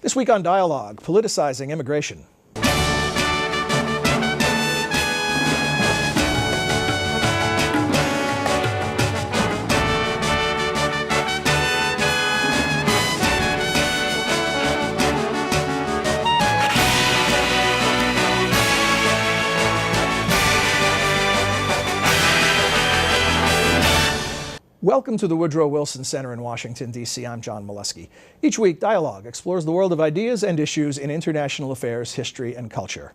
This week on Dialogue, politicizing immigration. Welcome to the Woodrow Wilson Center in Washington, D.C. I'm John Molesky. Each week, Dialogue explores the world of ideas and issues in international affairs, history, and culture.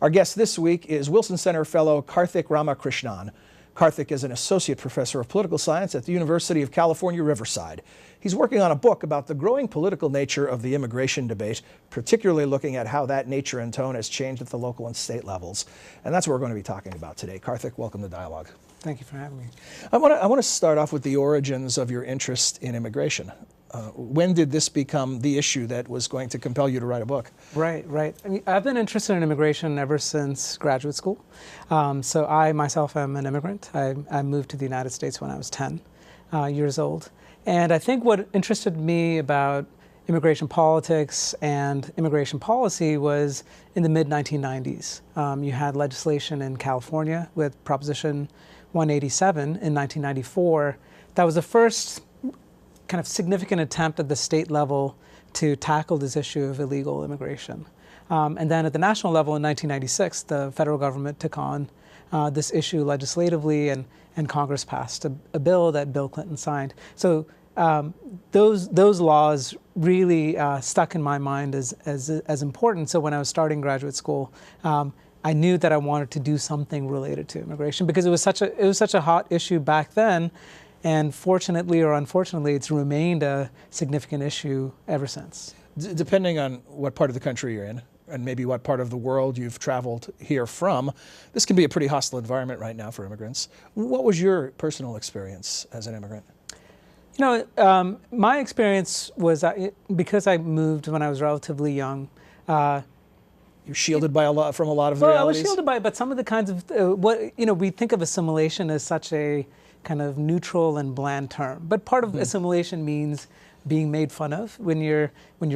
Our guest this week is Wilson Center Fellow Karthick Ramakrishnan. Karthick is an associate professor of political science at the University of California, Riverside. He's working on a book about the growing political nature of the immigration debate, particularly looking at how that nature and tone has changed at the local and state levels. And that's what we're going to be talking about today. Karthick, welcome to Dialogue. Thank you for having me. I want to start off with the origins of your interest in immigration. When did this become the issue that was going to compel you to write a book? Right. I mean, I've been interested in immigration ever since graduate school. So I myself am an immigrant. I moved to the United States when I was 10 years old. And I think what interested me about immigration politics and immigration policy was in the mid-1990s. You had legislation in California with Proposition 187 in 1994. That was the first kind of significant attempt at the state level to tackle this issue of illegal immigration. And then at the national level in 1996, the federal government took on this issue legislatively, and Congress passed a bill that Bill Clinton signed. So those laws really stuck in my mind as important. So when I was starting graduate school, I knew that I wanted to do something related to immigration because it was such a hot issue back then, and fortunately or unfortunately, it's remained a significant issue ever since. Depending on what part of the country you're in, and maybe what part of the world you've traveled here from, this can be a pretty hostile environment right now for immigrants. What was your personal experience as an immigrant? You know, my experience was because I moved when I was relatively young. You're shielded by from a lot of the realities? realities? I was shielded by, but some of the kinds of, we think of assimilation as such a kind of neutral and bland term. But part of assimilation means being made fun of when you're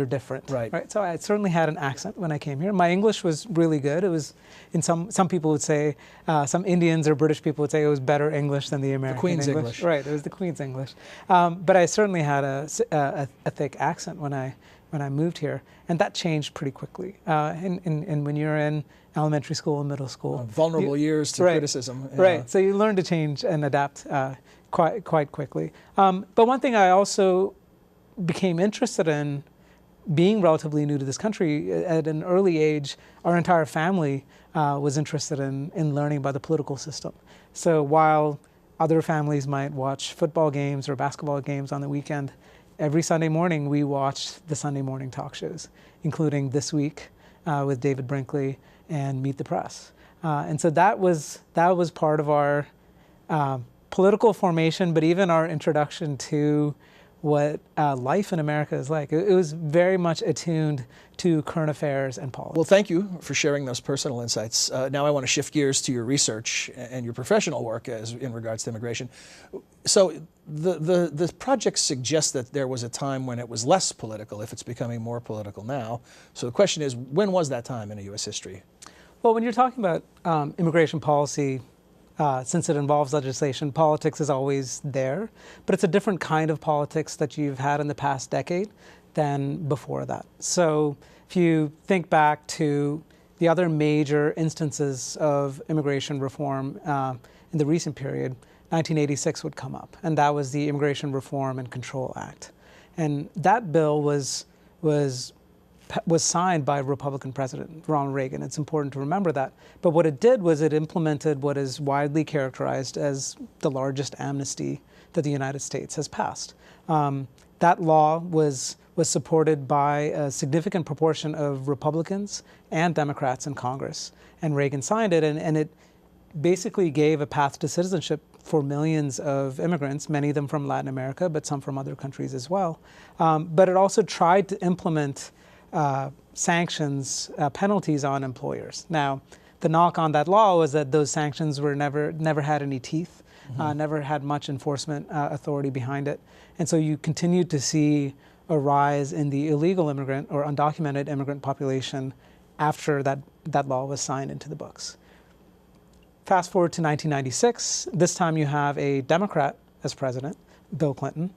different. Right. So I certainly had an accent when I came here. My English was really good. It was, some people would say, some Indians or British people would say it was better English than the American Queen's English. Right, it was the Queen's English. But I certainly had a thick accent when I moved here, and that changed pretty quickly. And when you're in elementary school and middle school, vulnerable years to criticism. Right. So you learn to change and adapt quite quickly. But one thing I also became interested in, being relatively new to this country at an early age, our entire family was interested in learning about the political system. So while other families might watch football games or basketball games on the weekend, every Sunday morning we watched the Sunday morning talk shows, including This Week with David Brinkley and Meet the Press. And so that was part of our political formation, but even our introduction to what life in America is like. It was very much attuned to current affairs and politics. Well, thank you for sharing those personal insights. Now I want to shift gears to your research and your professional work in regards to immigration. So the project suggests that there was a time when it was less political, if it's becoming more political now. So the question is, when was that time in U.S. history? Well, when you're talking about immigration policy, since it involves legislation, politics is always there, but it's a different kind of politics that you've had in the past decade than before that. So if you think back to the other major instances of immigration reform in the recent period, 1986 would come up, and that was the Immigration Reform and Control Act. And that bill was signed by Republican President Ronald Reagan. It's important to remember that. But what it did was it implemented what is widely characterized as the largest amnesty that the United States has passed. That law was supported by a significant proportion of Republicans and Democrats in Congress. And Reagan signed it, and it basically gave a path to citizenship for millions of immigrants, many of them from Latin America, but some from other countries as well. But it also tried to implement sanctions, penalties on employers. Now, the knock on that law was that those sanctions were never had any teeth, never had much enforcement authority behind it. And so you continued to see a rise in the illegal immigrant or undocumented immigrant population after that law was signed into the books. Fast forward to 1996. This time you have a Democrat as president, Bill Clinton,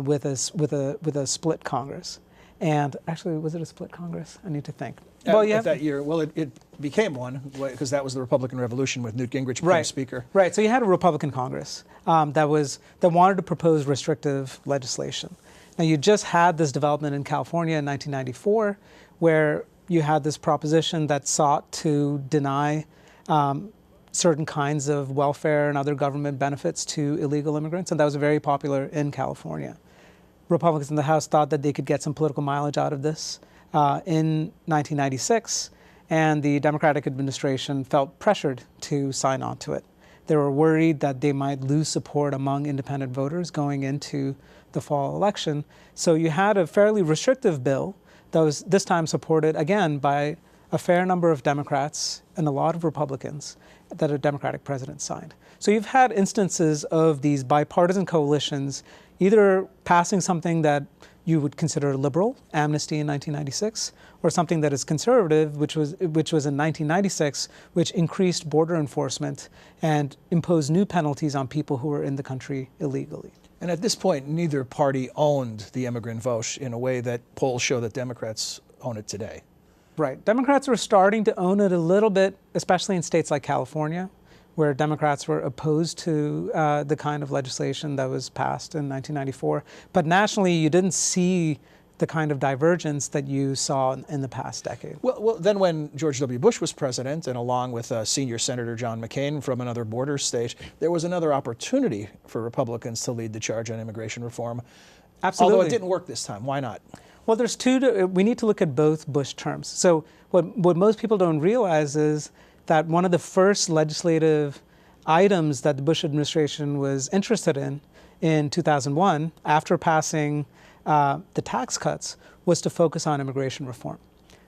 with a split Congress. And actually, was it a split Congress? I need to think. That year, it became one because that was the Republican Revolution with Newt Gingrich became Speaker. Right. So you had a Republican Congress that wanted to propose restrictive legislation. Now you just had this development in California in 1994, where you had this proposition that sought to deny certain kinds of welfare and other government benefits to illegal immigrants, and that was very popular in California. Republicans in the House thought that they could get some political mileage out of this in 1996, and the Democratic administration felt pressured to sign on to it. They were worried that they might lose support among independent voters going into the fall election. So you had a fairly restrictive bill that was this time supported, again, by a fair number of Democrats and a lot of Republicans that a Democratic president signed. So you've had instances of these bipartisan coalitions either passing something that you would consider liberal, amnesty in 1996, or something that is conservative, which was in 1996, which increased border enforcement and imposed new penalties on people who were in the country illegally. And at this point, neither party owned the immigrant vote in a way that polls show that Democrats own it today. Right. Democrats were starting to own it a little bit, especially in states like California, where Democrats were opposed to the kind of legislation that was passed in 1994. But nationally, you didn't see the kind of divergence that you saw in the past decade. Well, then when George W. Bush was president, and along with senior Senator John McCain from another border state, there was another opportunity for Republicans to lead the charge on immigration reform. Absolutely. Although it didn't work this time. Why not? Well, there's we need to look at both Bush terms. So what most people don't realize is that one of the first legislative items that the Bush administration was interested in 2001, after passing the tax cuts, was to focus on immigration reform.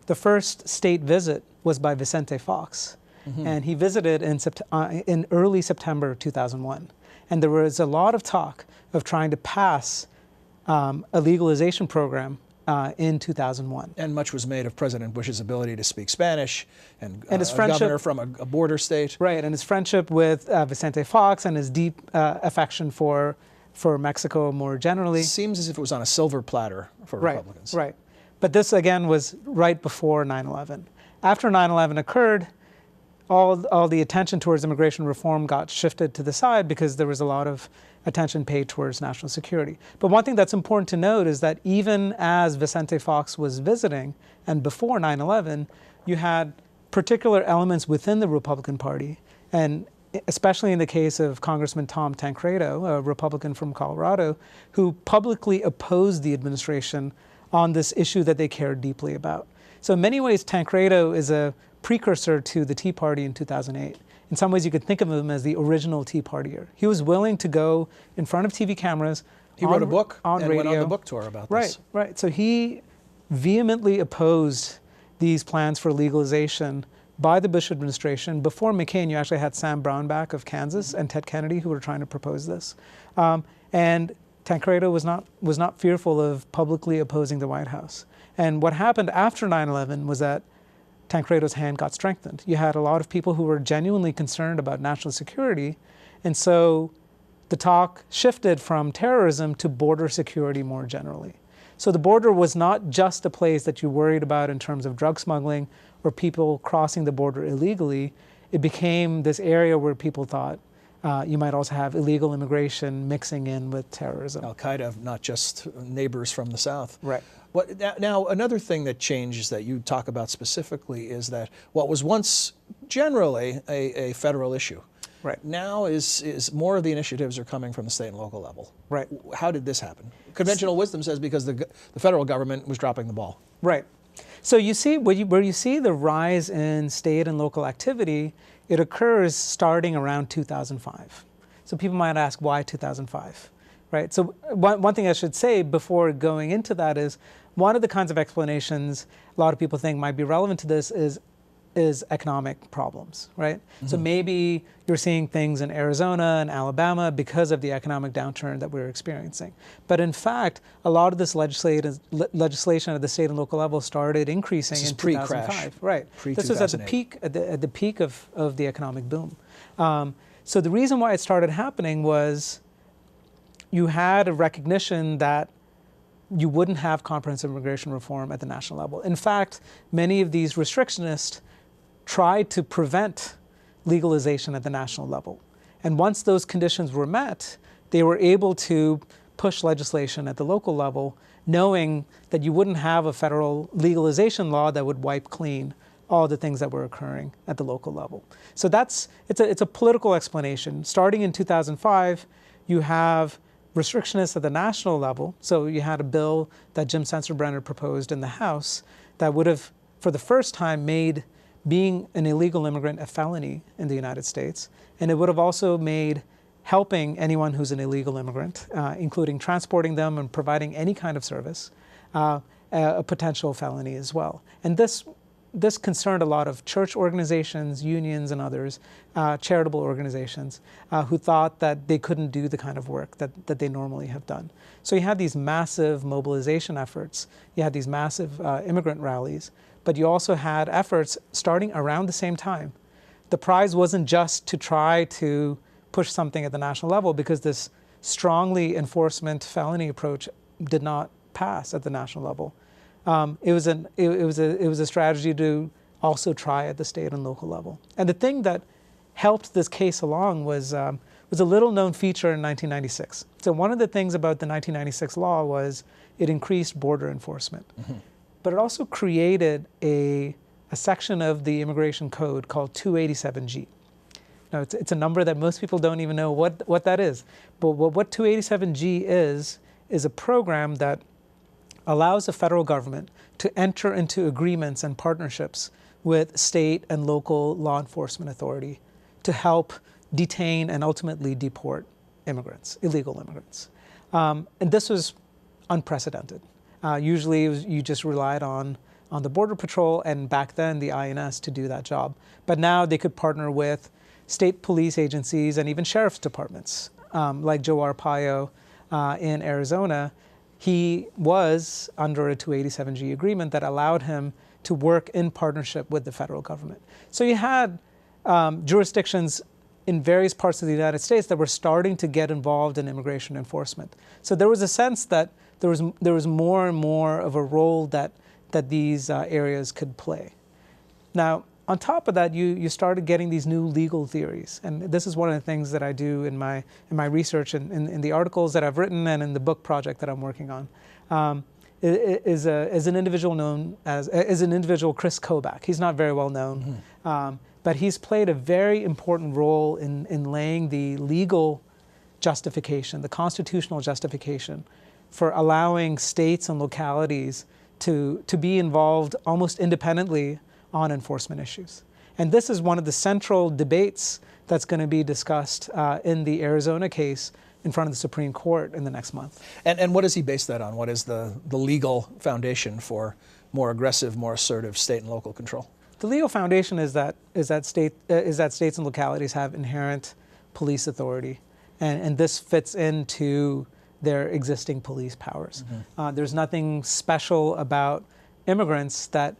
The first state visit was by Vicente Fox, and he visited in early September 2001. And there was a lot of talk of trying to pass a legalization program in 2001. And much was made of President Bush's ability to speak Spanish and his a governor from a border state. Right, and his friendship with Vicente Fox and his deep affection for Mexico more generally. Seems as if it was on a silver platter for Republicans. Right. But this, again, was right before 9/11. After 9/11 occurred, all the attention towards immigration reform got shifted to the side because there was a lot of attention paid towards national security. But one thing that's important to note is that even as Vicente Fox was visiting and before 9/11, you had particular elements within the Republican Party, and especially in the case of Congressman Tom Tancredo, a Republican from Colorado, who publicly opposed the administration on this issue that they cared deeply about. So in many ways, Tancredo is a precursor to the Tea Party in 2008. In some ways, you could think of him as the original Tea Partier. He was willing to go in front of TV cameras. He wrote a book on and radio. went on the book tour about this. Right. So he vehemently opposed these plans for legalization by the Bush administration. Before McCain, you actually had Sam Brownback of Kansas and Ted Kennedy who were trying to propose this. And Tancredo was not fearful of publicly opposing the White House. And what happened after 9/11 was that Tancredo's hand got strengthened. You had a lot of people who were genuinely concerned about national security, and so the talk shifted from terrorism to border security more generally. So the border was not just a place that you worried about in terms of drug smuggling or people crossing the border illegally. It became this area where people thought you might also have illegal immigration mixing in with terrorism. Al-Qaeda, not just neighbors from the south. Right. Now, another thing that changes that you talk about specifically is that what was once generally a federal issue, right, now is more of the initiatives are coming from the state and local level. Right. How did this happen? Conventional wisdom says because the federal government was dropping the ball. Right. So you see, where you see the rise in state and local activity, it occurs starting around 2005. So people might ask, why 2005? Right. So one thing I should say before going into that is one of the kinds of explanations a lot of people think might be relevant to this is is economic problems, right? So maybe you're seeing things in Arizona and Alabama because of the economic downturn that we're experiencing. But in fact, a lot of this legislation at the state and local level started increasing in 2005. Right. This was at the peak of the economic boom. So the reason why it started happening was you had a recognition that you wouldn't have comprehensive immigration reform at the national level. In fact, many of these restrictionists tried to prevent legalization at the national level. And once those conditions were met, they were able to push legislation at the local level, knowing that you wouldn't have a federal legalization law that would wipe clean all the things that were occurring at the local level. So it's a political explanation. Starting in 2005, you have restrictionists at the national level. So you had a bill that Jim Sensenbrenner proposed in the House that would have, for the first time, made being an illegal immigrant a felony in the United States. And it would have also made helping anyone who's an illegal immigrant, including transporting them and providing any kind of service, a potential felony as well. And this concerned a lot of church organizations, unions, and others, charitable organizations, who thought that they couldn't do the kind of work that they normally have done. So you had these massive mobilization efforts. You had these massive immigrant rallies. But you also had efforts starting around the same time. The prize wasn't just to try to push something at the national level, because this strongly enforcement felony approach did not pass at the national level. It was a strategy to also try at the state and local level. And the thing that helped this case along was a little known feature in 1996. So one of the things about the 1996 law was it increased border enforcement. But it also created a section of the immigration code called 287G. Now, it's a number that most people don't even know what that is. But what 287G is a program that allows the federal government to enter into agreements and partnerships with state and local law enforcement authority to help detain and ultimately deport immigrants, illegal immigrants. And this was unprecedented. Usually you just relied on the Border Patrol and back then the INS to do that job. But now they could partner with state police agencies and even sheriff's departments, like Joe Arpaio in Arizona. He was under a 287G agreement that allowed him to work in partnership with the federal government. So you had jurisdictions in various parts of the United States that were starting to get involved in immigration enforcement. So there was a sense that there was more and more of a role that these areas could play. Now, on top of that, you started getting these new legal theories, and this is one of the things that I do in my research and in the articles that I've written and in the book project that I'm working on. Is an individual known as Chris Kobach. He's not very well known, but he's played a very important role in laying the legal justification, the constitutional justification, for allowing states and localities to be involved almost independently on enforcement issues. And this is one of the central debates that's going to be discussed in the Arizona case in front of the Supreme Court in the next month. And what does he base that on? What is the legal foundation for more aggressive, more assertive state and local control? The legal foundation is that states and localities have inherent police authority, and this fits into their existing police powers. There's nothing special about immigrants that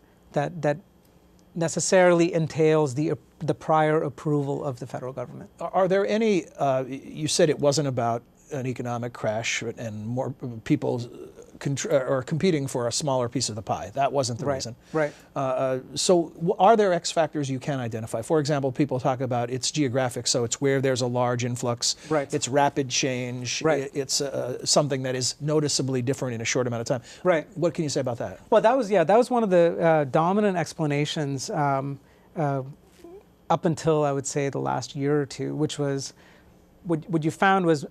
necessarily entails the prior approval of the federal government. Are there any, you said it wasn't about an economic crash and more people competing for a smaller piece of the pie. That wasn't the reason. Right. So are there X factors you can identify? For example, people talk about it's geographic, so it's where there's a large influx. Right. It's rapid change. Right. It's something that is noticeably different in a short amount of time. Right. What can you say about that? Well, that was one of the dominant explanations up until, I would say, the last year or two, which was what you found was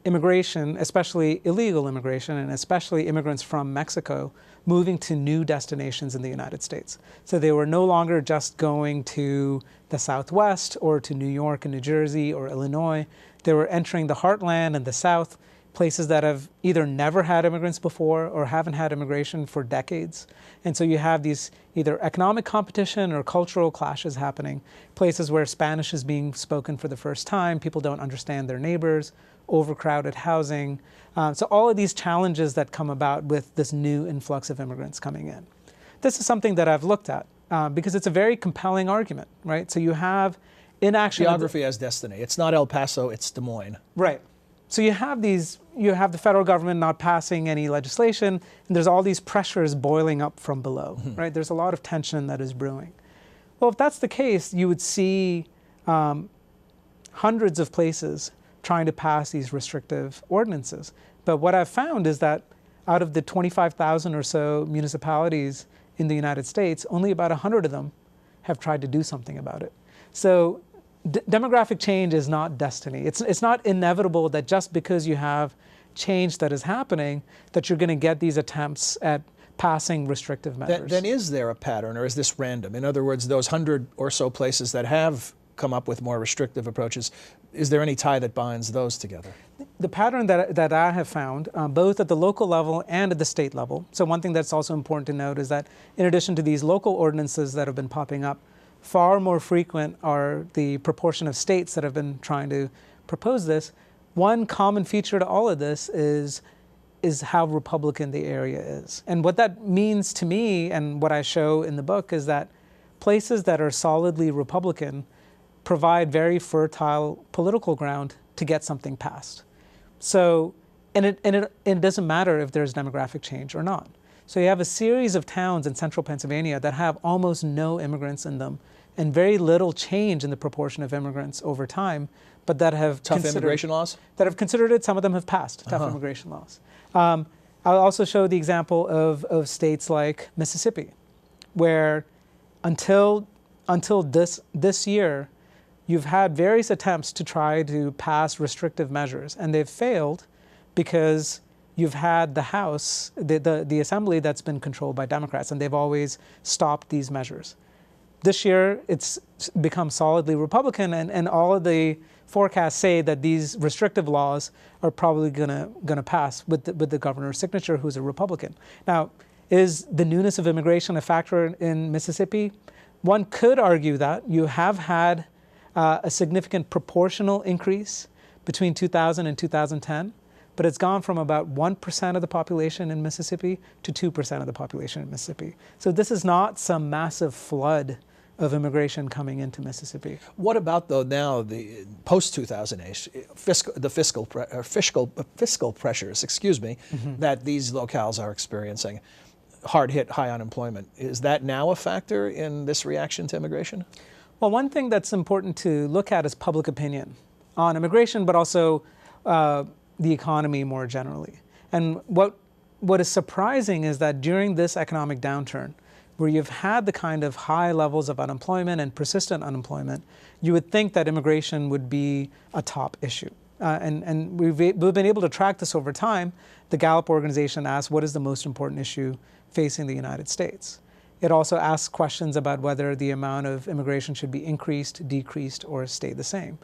immigration, especially illegal immigration, and especially immigrants from Mexico, moving to new destinations in the United States. So they were no longer just going to the Southwest or to New York and New Jersey or Illinois. They were entering the heartland and the South, places that have either never had immigrants before or haven't had immigration for decades. And so you have these either economic competition or cultural clashes happening, places where Spanish is being spoken for the first time, people don't understand their neighbors, overcrowded housing. So all of these challenges that come about with this new influx of immigrants coming in. This is something that I've looked at because it's a very compelling argument, right? So you have inaction. Geography as destiny. It's not El Paso, it's Des Moines. Right. So you have the federal government not passing any legislation, and there's all these pressures boiling up from below, right? There's a lot of tension that is brewing. Well, if that's the case, you would see hundreds of places trying to pass these restrictive ordinances. But what I've found is that out of the 25,000 or so municipalities in the United States, only about 100 of them have tried to do something about it. So demographic change is not destiny. It's not inevitable that just because you have change that is happening, that you're going to get these attempts at passing restrictive measures. Then is there a pattern, or is this random? In other words, those 100 or so places that have come up with more restrictive approaches, is there any tie that binds those together? The pattern that I have found, both at the local level and at the state level, so one thing that's also important to note is that in addition to these local ordinances that have been popping up, far more frequent are the proportion of states that have been trying to propose this. One common feature to all of this is how Republican the area is. And what that means to me, and what I show in the book, is that places that are solidly Republican provide very fertile political ground to get something passed. So, and it doesn't matter if there's demographic change or not. So you have a series of towns in central Pennsylvania that have almost no immigrants in them and very little change in the proportion of immigrants over time, but that have tough immigration laws? That have considered it. Some of them have passed tough immigration laws. I'll also show the example of states like Mississippi, where until this year, you've had various attempts to try to pass restrictive measures, and they've failed because you've had the House, the Assembly that's been controlled by Democrats, and they've always stopped these measures. This year, it's become solidly Republican, and all of the forecasts say that these restrictive laws are probably gonna pass with the governor's signature, who's a Republican. Now, is the newness of immigration a factor in Mississippi? One could argue that you have had a significant proportional increase between 2000 and 2010, but it's gone from about 1% of the population in Mississippi to 2% of the population in Mississippi. So this is not some massive flood of immigration coming into Mississippi. What about, though, now the post-2008 fiscal pressures, that these locales are experiencing? Hard hit, high unemployment. Is that now a factor in this reaction to immigration? Well, one thing that's important to look at is public opinion on immigration, but also the economy more generally. And what is surprising is that during this economic downturn, where you've had the kind of high levels of unemployment and persistent unemployment, you would think that immigration would be a top issue. And we've been able to track this over time. The Gallup organization asks, what is the most important issue facing the United States? It also asks questions about whether the amount of immigration should be increased, decreased, or stay the same.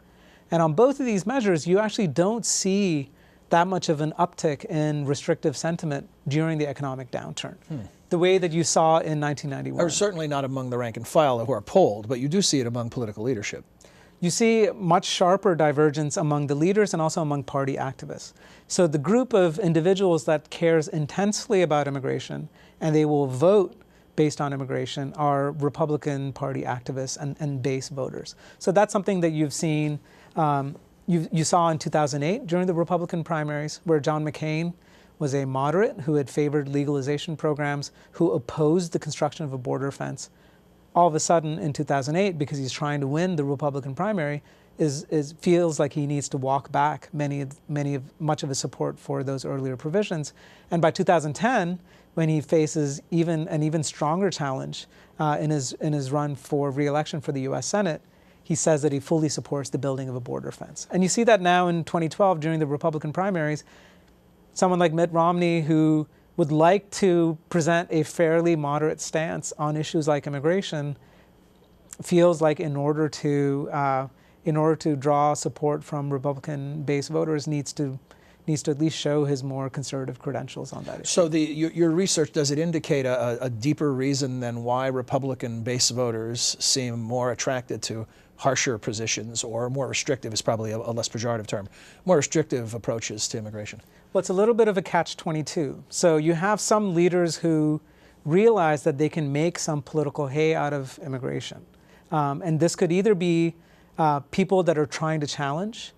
And on both of these measures, you actually don't see that much of an uptick in restrictive sentiment during the economic downturn, the way that you saw in 1991. Or certainly not among the rank and file who are polled, but you do see it among political leadership. You see much sharper divergence among the leaders and also among party activists. So the group of individuals that cares intensely about immigration and they will vote based on immigration are Republican Party activists and base voters. So that's something that you've seen, you saw in 2008 during the Republican primaries, where John McCain was a moderate who had favored legalization programs, who opposed the construction of a border fence. All of a sudden in 2008, because he's trying to win the Republican primary, feels like he needs to walk back much of his support for those earlier provisions. And by 2010, when he faces an even stronger challenge in his run for re-election for the U.S. Senate, he says that he fully supports the building of a border fence. And you see that now in 2012 during the Republican primaries. Someone like Mitt Romney, who would like to present a fairly moderate stance on issues like immigration, feels like in order to draw support from Republican base voters, needs to needs to at least show his more conservative credentials on that issue. So your research, does it indicate a deeper reason than why Republican base voters seem more attracted to harsher positions, or more restrictive is probably a less pejorative term, more restrictive approaches to immigration? Well, it's a little bit of a catch-22. So you have some leaders who realize that they can make some political hay out of immigration. And this could either be people that are trying to challenge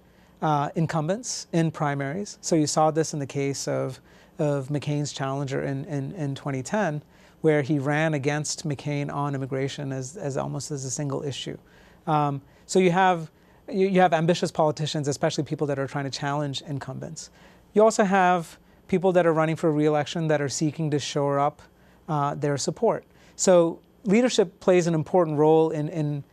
incumbents in primaries. So you saw this in the case of McCain's challenger in 2010, where he ran against McCain on immigration as almost as a single issue. So you have ambitious politicians, especially people that are trying to challenge incumbents. You also have people that are running for re-election that are seeking to shore up their support. So leadership plays an important role in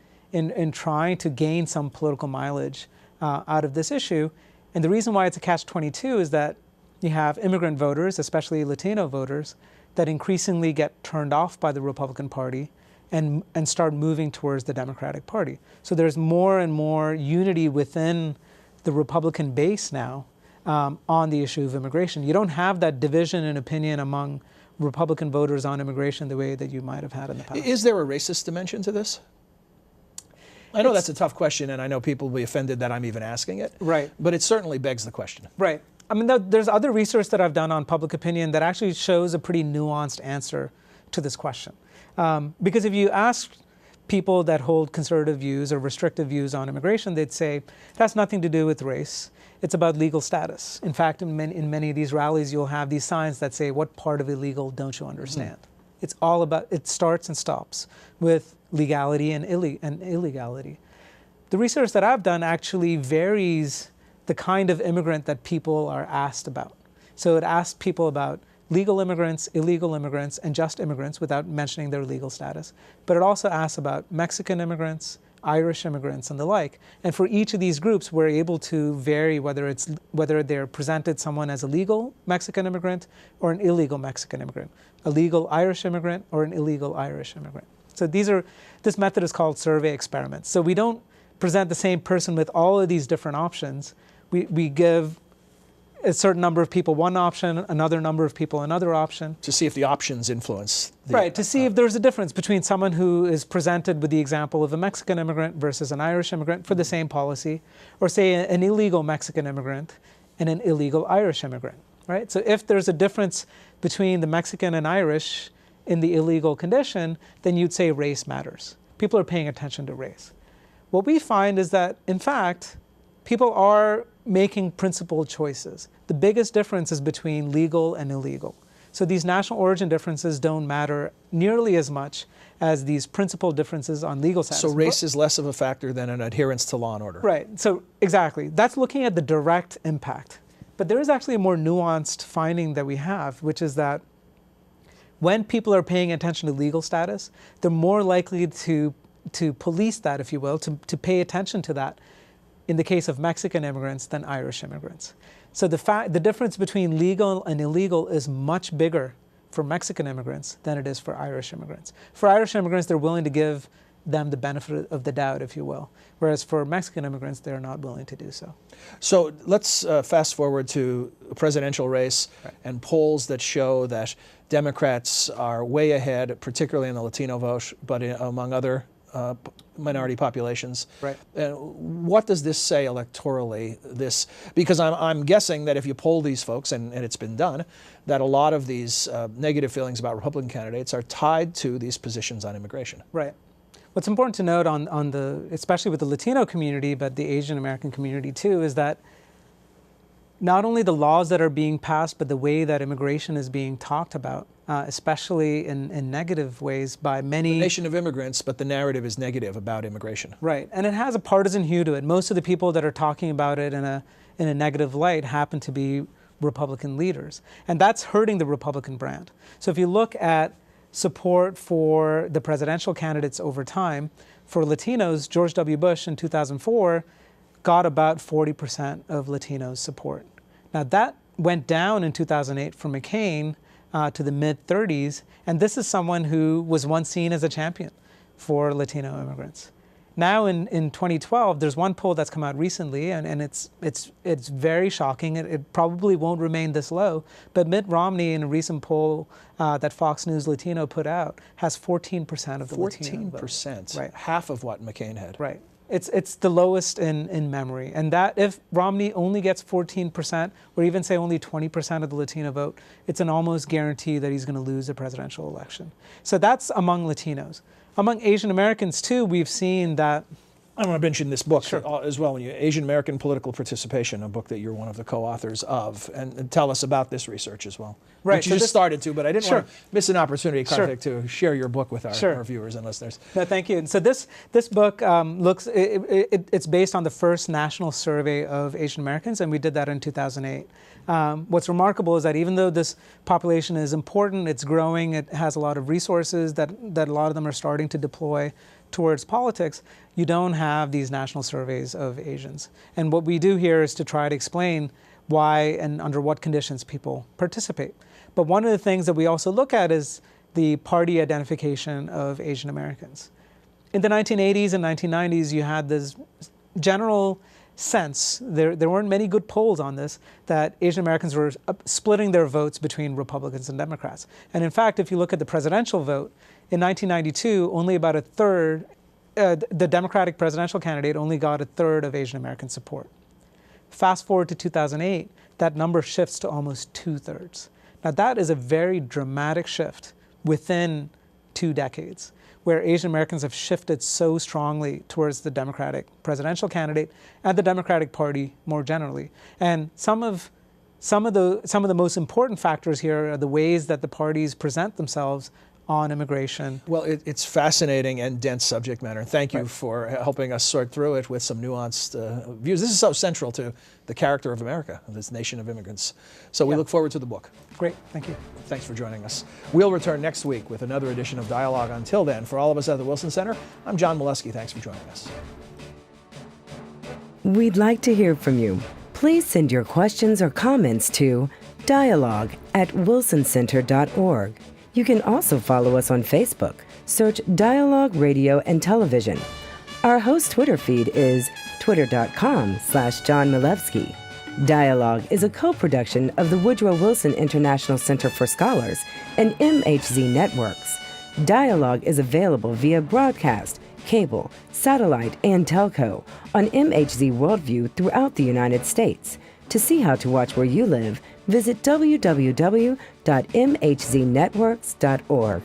trying to gain some political mileage out of this issue. And the reason why it's a catch-22 is that you have immigrant voters, especially Latino voters, that increasingly get turned off by the Republican Party and start moving towards the Democratic Party. So there's more and more unity within the Republican base now on the issue of immigration. You don't have that division in opinion among Republican voters on immigration the way that you might have had in the past. Is there a racist dimension to this? I know that's a tough question, and I know people will be offended that I'm even asking it. Right. But it certainly begs the question. Right. I mean, there's other research that I've done on public opinion that actually shows a pretty nuanced answer to this question. Because if you ask people that hold conservative views or restrictive views on immigration, they'd say it has nothing to do with race. It's about legal status. In fact, in many of these rallies, you'll have these signs that say, what part of illegal don't you understand? Mm-hmm. It's all about, it starts and stops with legality and illegality. The research that I've done actually varies the kind of immigrant that people are asked about. So it asks people about legal immigrants, illegal immigrants, and just immigrants without mentioning their legal status. But it also asks about Mexican immigrants, Irish immigrants, and the like. And for each of these groups, we're able to vary whether they're presented someone as a legal Mexican immigrant or an illegal Mexican immigrant, a legal Irish immigrant or an illegal Irish immigrant. So this method is called survey experiments. So we don't present the same person with all of these different options. We give a certain number of people one option, another number of people another option. To see if the options influence. Right, to see if there's a difference between someone who is presented with the example of a Mexican immigrant versus an Irish immigrant for the same policy, or say an illegal Mexican immigrant and an illegal Irish immigrant, right? So if there's a difference between the Mexican and Irish in the illegal condition, then you'd say race matters. People are paying attention to race. What we find is that, in fact, people are making principled choices. The biggest difference is between legal and illegal. So these national origin differences don't matter nearly as much as these principled differences on legal status. So race is less of a factor than an adherence to law and order. Right, so exactly. That's looking at the direct impact. But there is actually a more nuanced finding that we have, which is that when people are paying attention to legal status, they're more likely to police that, if you will, to pay attention to that in the case of Mexican immigrants than Irish immigrants. So the difference between legal and illegal is much bigger for Mexican immigrants than it is for Irish immigrants. For Irish immigrants, they're willing to give them the benefit of the doubt, if you will. Whereas for Mexican immigrants, they're not willing to do so. So let's fast forward to a presidential race and polls that show that Democrats are way ahead, particularly in the Latino vote, but among other minority populations. Right. What does this say electorally? Because I'm guessing that if you poll these folks, and it's been done, that a lot of these negative feelings about Republican candidates are tied to these positions on immigration. Right. What's important to note especially with the Latino community, but the Asian American community too, is that not only the laws that are being passed, but the way that immigration is being talked about, especially in negative ways by many. The nation of immigrants, but the narrative is negative about immigration. Right, and it has a partisan hue to it. Most of the people that are talking about it in a negative light happen to be Republican leaders, and that's hurting the Republican brand. So if you look at support for the presidential candidates over time, for Latinos, George W. Bush in 2004 got about 40% of Latinos' support. Now that went down in 2008 for McCain to the mid-30s, and this is someone who was once seen as a champion for Latino immigrants. Now in 2012, there's one poll that's come out recently, and it's very shocking. It probably won't remain this low, but Mitt Romney, in a recent poll that Fox News Latino put out, has 14% of the Latino vote. 14%, right? Half of what McCain had. Right. It's the lowest in memory, and that if Romney only gets 14%, or even say only 20% of the Latino vote, it's an almost guarantee that he's going to lose the presidential election. So that's among Latinos. Among Asian Americans too, we've seen that. I want to mention this book Sure. as well, Asian American Political Participation, a book that you're one of the co-authors of, and tell us about this research as well. Right, Which so you just this- started to, but I didn't Sure. want to miss an opportunity, Karthik, Sure. to share your book with our, Sure. our viewers and listeners. No, thank you. And so this book it's based on the first national survey of Asian Americans, and we did that in 2008. What's remarkable is that even though this population is important, it's growing, it has a lot of resources that a lot of them are starting to deploy towards politics, you don't have these national surveys of Asians. And what we do here is to try to explain why and under what conditions people participate. But one of the things that we also look at is the party identification of Asian Americans. In the 1980s and 1990s, you had this general sense, there weren't many good polls on this, that Asian Americans were splitting their votes between Republicans and Democrats. And in fact, if you look at the presidential vote, in 1992, only about a third, the Democratic presidential candidate only got a third of Asian American support. Fast forward to 2008, that number shifts to almost 2/3. Now that is a very dramatic shift within 2 decades, where Asian Americans have shifted so strongly towards the Democratic presidential candidate and the Democratic Party more generally. And some of the most important factors here are the ways that the parties present themselves on immigration. Well, it's fascinating and dense subject matter. Thank you Right. for helping us sort through it with some nuanced views. This is so central to the character of America, this nation of immigrants. So we Yeah. look forward to the book. Great, thank you. Thanks for joining us. We'll return next week with another edition of Dialogue. Until then, for all of us at the Wilson Center, I'm John Molesky. Thanks for joining us. We'd like to hear from you. Please send your questions or comments to dialogue@wilsoncenter.org. You can also follow us on Facebook. Search Dialogue Radio and Television. Our host Twitter feed is twitter.com/John Milewski. Dialogue is a co-production of the Woodrow Wilson International Center for Scholars and MHZ Networks. Dialogue is available via broadcast, cable, satellite, and telco on MHZ Worldview throughout the United States. To see how to watch where you live, visit www.mhznetworks.org.